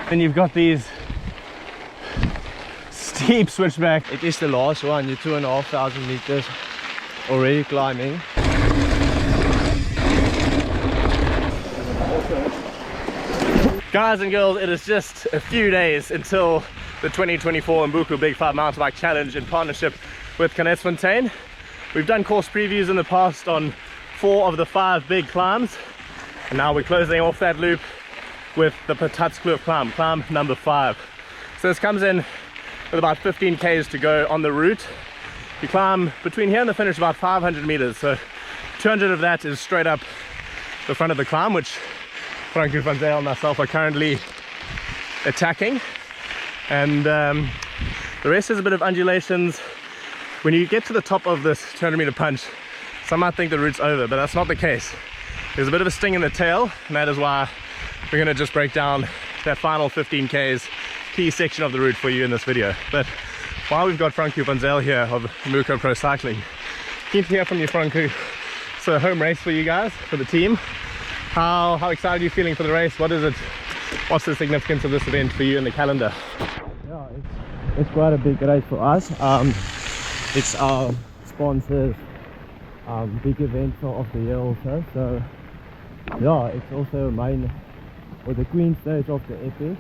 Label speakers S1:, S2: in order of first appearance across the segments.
S1: Then you've got these steep switchback.
S2: It is the last one. You're 2,500 meters already climbing.
S1: Guys and girls, it is just a few days until the 2024 Imbuko Big 5 mountain bike challenge in partnership with Canetsfontein. We've done course previews in the past on 4 of the 5 big climbs, and now we're closing off that loop with the Patatskloof climb number 5. So this comes in with about 15 k's to go on the route. You climb between here and the finish about 500 meters, so 200 of that is straight up the front of the climb, which Franko van Zyl and myself are currently attacking, and the rest is a bit of undulations. When you get to the top of this 200 meter punch, some might think the route's over, but that's not the case. There's a bit of a sting in the tail, and that is why we're going to just break down that final 15 k's key section of the route for you in this video. But while we've got Franko van Zyl here of Imbuko Pro Cycling, keen to hear from you, Franko. So a home race for you guys, for the team. How excited are you feeling for the race? What is it? What's the significance of this event for you in the calendar?
S2: Yeah, it's quite a big race for us. It's our sponsors' big event of the year also. So yeah, it's also main or the queen stage of the epic.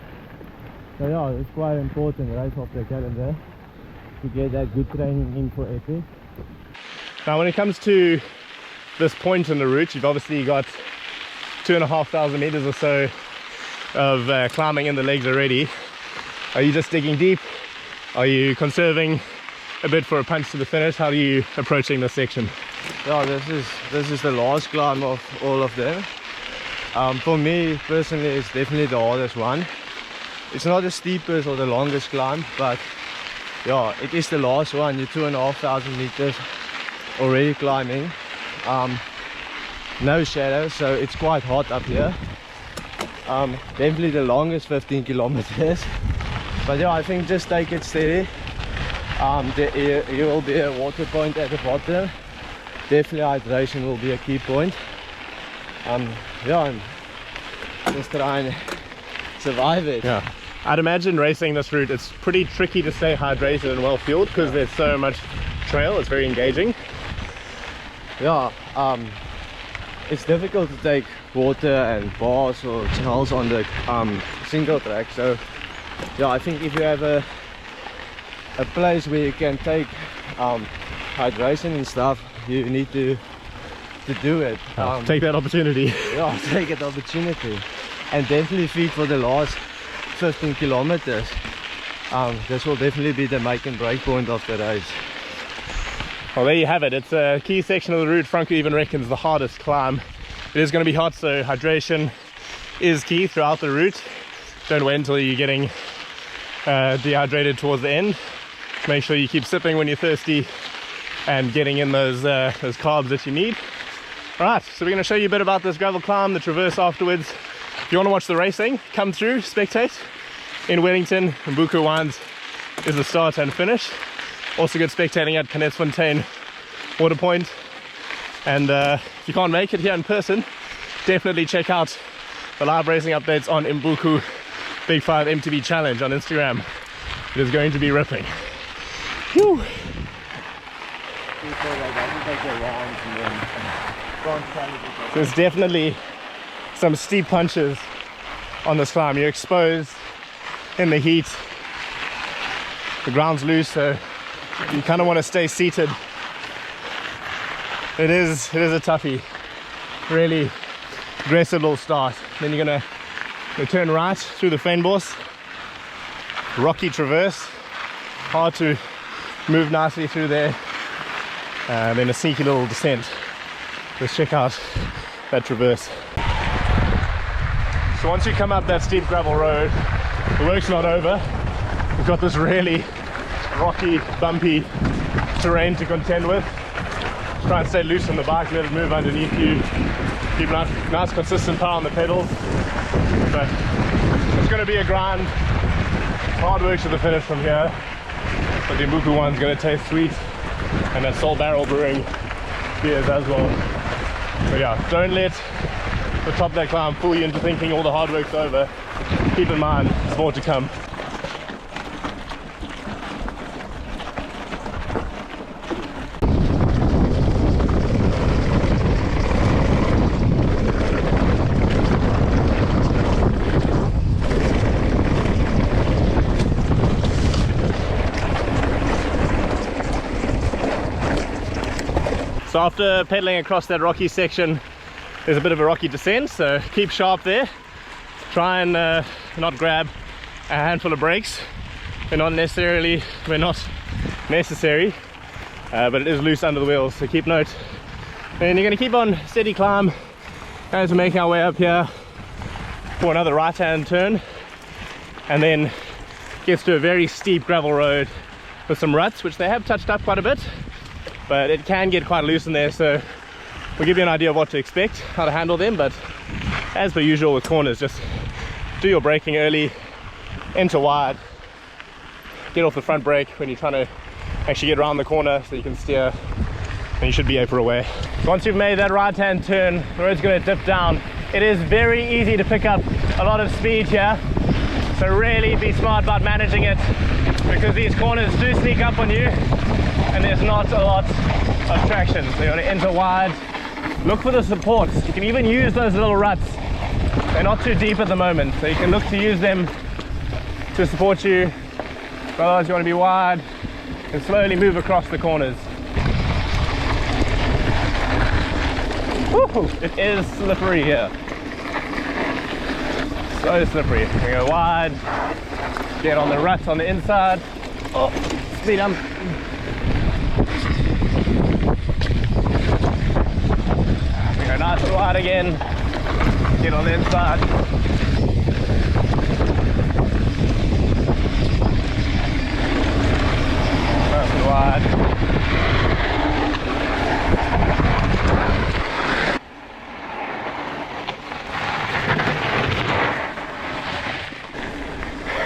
S2: So yeah, it's quite an important race of the calendar to get that good training in for epic.
S1: Now when it comes to this point in the route, you've obviously got 2,500 meters or so of climbing in the legs already. Are you just digging deep? Are you conserving a bit for a punch to the finish? How are you approaching this section?
S2: Yeah, this is the last climb of all of them. For me personally, it's definitely the hardest one. It's not the steepest or the longest climb, but yeah, it is the last one. You're 2,500 meters already climbing. No shadow, so it's quite hot up here. Definitely the longest 15 kilometers. But yeah, I think just take it steady. There will be a water point at the bottom. Definitely hydration will be a key point. Yeah, just try and survive it.
S1: Yeah, I'd imagine racing this route, it's pretty tricky to stay hydrated and well fueled because there's so much trail. It's very engaging.
S2: Yeah, it's difficult to take water and bars or gels on the single track. So yeah, I think if you have a place where you can take hydration and stuff, you need to do it.
S1: Take that opportunity.
S2: Yeah, take that opportunity, and definitely feed for the last 15 kilometers. This will definitely be the make and break point of the race.
S1: Well, there you have it. It's a key section of the route. Franko even reckons the hardest climb. It is going to be hot, so hydration is key throughout the route. Don't wait until you're getting dehydrated towards the end. Make sure you keep sipping when you're thirsty and getting in those carbs that you need. Alright, so we're going to show you a bit about this gravel climb, the traverse afterwards. If you want to watch the racing, come through, spectate. In Wellington, Imbuko Wines is the start and finish. Also good spectating at Canetsfontein water point. And if you can't make it here in person, definitely check out the live racing updates on Imbuko Big 5 MTB Challenge on Instagram. It is going to be ripping. Whew. There's definitely some steep punches on this climb. You're exposed in the heat. The ground's loose, so you kind of want to stay seated. It is a toughie. Really aggressive little start. Then you're gonna turn right through the Fynbos. Rocky traverse. Hard to move nicely through there. And then a sneaky little descent. Let's check out that traverse. So once you come up that steep gravel road, the work's not over. We've got this really rocky, bumpy terrain to contend with. Try and stay loose on the bike, let it move underneath you. Keep nice consistent power on the pedals. But it's going to be a grind. Hard work to the finish from here. But the Imbuko one's going to taste sweet. And that Soul Barrel Brewing beers as well. But yeah, don't let the top of that climb fool you into thinking all the hard work's over. Keep in mind, there's more to come. So after pedaling across that rocky section, there's a bit of a rocky descent, so keep sharp there. Try and not grab a handful of brakes. They're not necessary, but it is loose under the wheels, so keep note. And you're going to keep on steady climb as we're making our way up here for another right hand turn, and then gets to a very steep gravel road with some ruts, which they have touched up quite a bit, but it can get quite loose in there, so we'll give you an idea of what to expect, how to handle them. But as per usual with corners, just do your braking early, enter wide, get off the front brake when you're trying to actually get around the corner so you can steer, and you should be able away. Once you've made that right hand turn, the road's going to dip down. It is very easy to pick up a lot of speed here, so really be smart about managing it, because these corners do sneak up on you and there's not a lot of traction. So you want to enter wide, look for the supports. You can even use those little ruts. They're not too deep at the moment, so you can look to use them to support you. Otherwise you want to be wide and slowly move across the corners. Woo! It is slippery here. So slippery. We go wide, get on the ruts on the inside. Oh, speed up. We go nice and wide again, get on the inside. Nice and wide.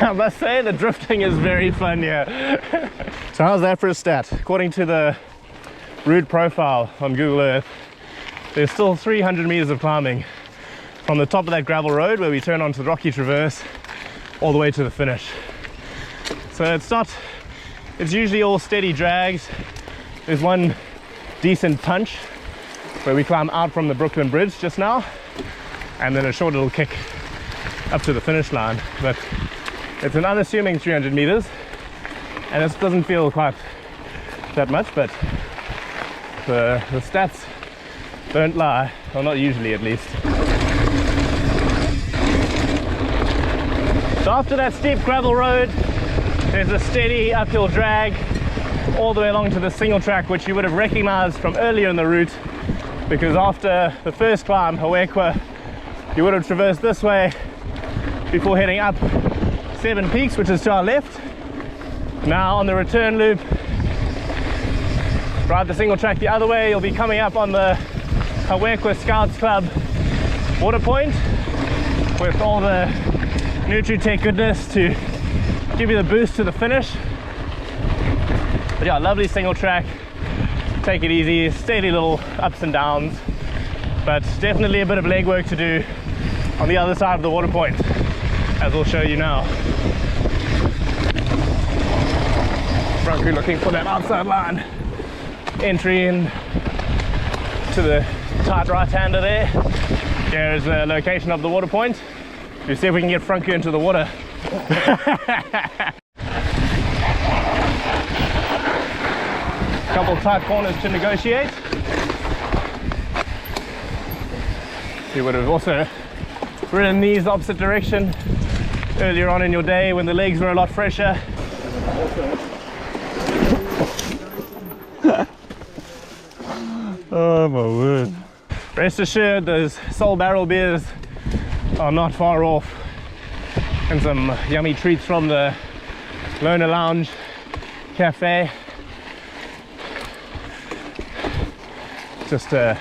S1: I must say the drifting is very fun here. So how's that for a stat? According to the route profile on Google Earth, there's still 300 meters of climbing from the top of that gravel road where we turn onto the rocky traverse all the way to the finish. So it's usually all steady drags. There's one decent punch where we climb out from the Brooklyn Bridge just now, and then a short little kick up to the finish line. But it's an unassuming 300 meters, and this doesn't feel quite that much, but the stats don't lie, or not usually at least. So after that steep gravel road, there's a steady uphill drag all the way along to the single track, which you would have recognized from earlier in the route, because after the first climb, Hawekwa, you would have traversed this way before heading up 7 Peaks, which is to our left. Now on the return loop, ride the single track the other way, you'll be coming up on the Hawekwa Scouts Club water point with all the Nutri-Tech goodness to give you the boost to the finish. But yeah, lovely single track, take it easy, steady little ups and downs, but definitely a bit of legwork to do on the other side of the water point, as we'll show you now. Franko looking for that outside line. Entry in to the tight right-hander there. Here is the location of the water point. We'll see if we can get Franko into the water. Couple tight corners to negotiate. You would have also ridden these opposite direction earlier on in your day when the legs were a lot fresher. Oh my word. Rest assured those Soul Barrel beers are not far off, and some yummy treats from the Loner Lounge Cafe. Just a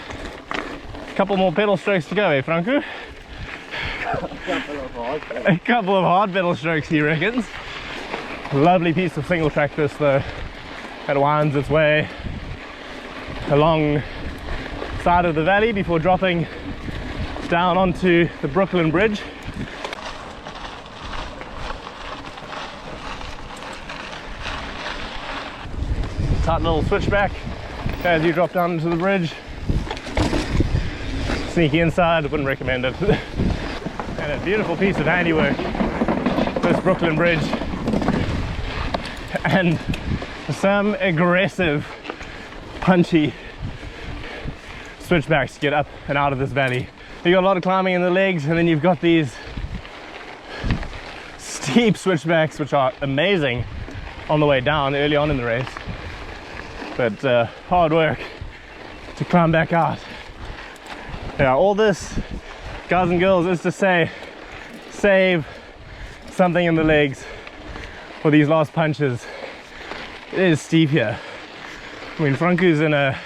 S1: couple more pedal strokes to go, eh Franko? A couple of hard pedal strokes, he reckons. Lovely piece of single track this though. It winds its way along side of the valley before dropping down onto the Brooklyn Bridge. Tight little switchback as you drop down into the bridge. Sneaky inside, wouldn't recommend it. And a beautiful piece of handiwork, this Brooklyn Bridge. And some aggressive, punchy switchbacks to get up and out of this valley. You got a lot of climbing in the legs, and then you've got these steep switchbacks which are amazing on the way down early on in the race, but hard work to climb back out. Yeah, all this, guys and girls, is to say save something in the legs for these last punches. It is steep here. I mean, Franko's in a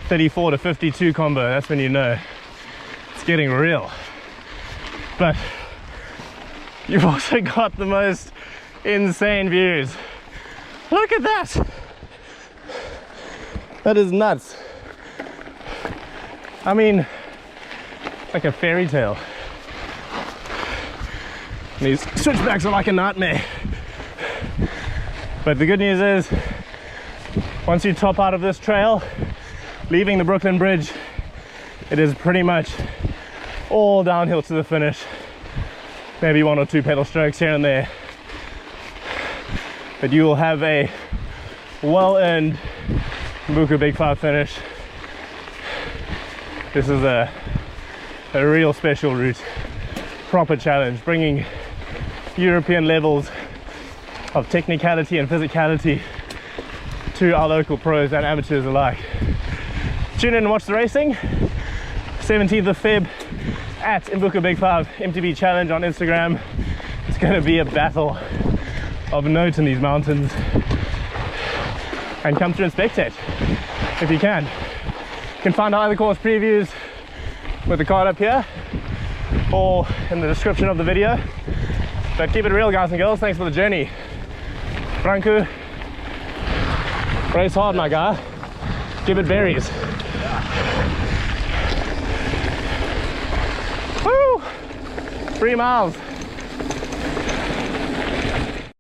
S1: 34 to 52 combo, that's when you know it's getting real. But you've also got the most insane views. Look at that! That is nuts. I mean, like a fairy tale. And these switchbacks are like a nightmare. But the good news is, once you top out of this trail, leaving the Brooklyn Bridge, it is pretty much all downhill to the finish. Maybe one or two pedal strokes here and there. But you will have a well-earned Imbuko Big 5 finish. This is a real special route, proper challenge, bringing European levels of technicality and physicality to our local pros and amateurs alike. Tune in and watch the racing. 17th of Feb at Imbuko Big 5 MTB Challenge on Instagram. It's going to be a battle of note in these mountains. And come through and spectate if you can. You can find our other course previews with the card up here or in the description of the video. But keep it real, guys and girls. Thanks for the journey. Franko, race hard, my guy. Give it berries. Woo! 3 miles.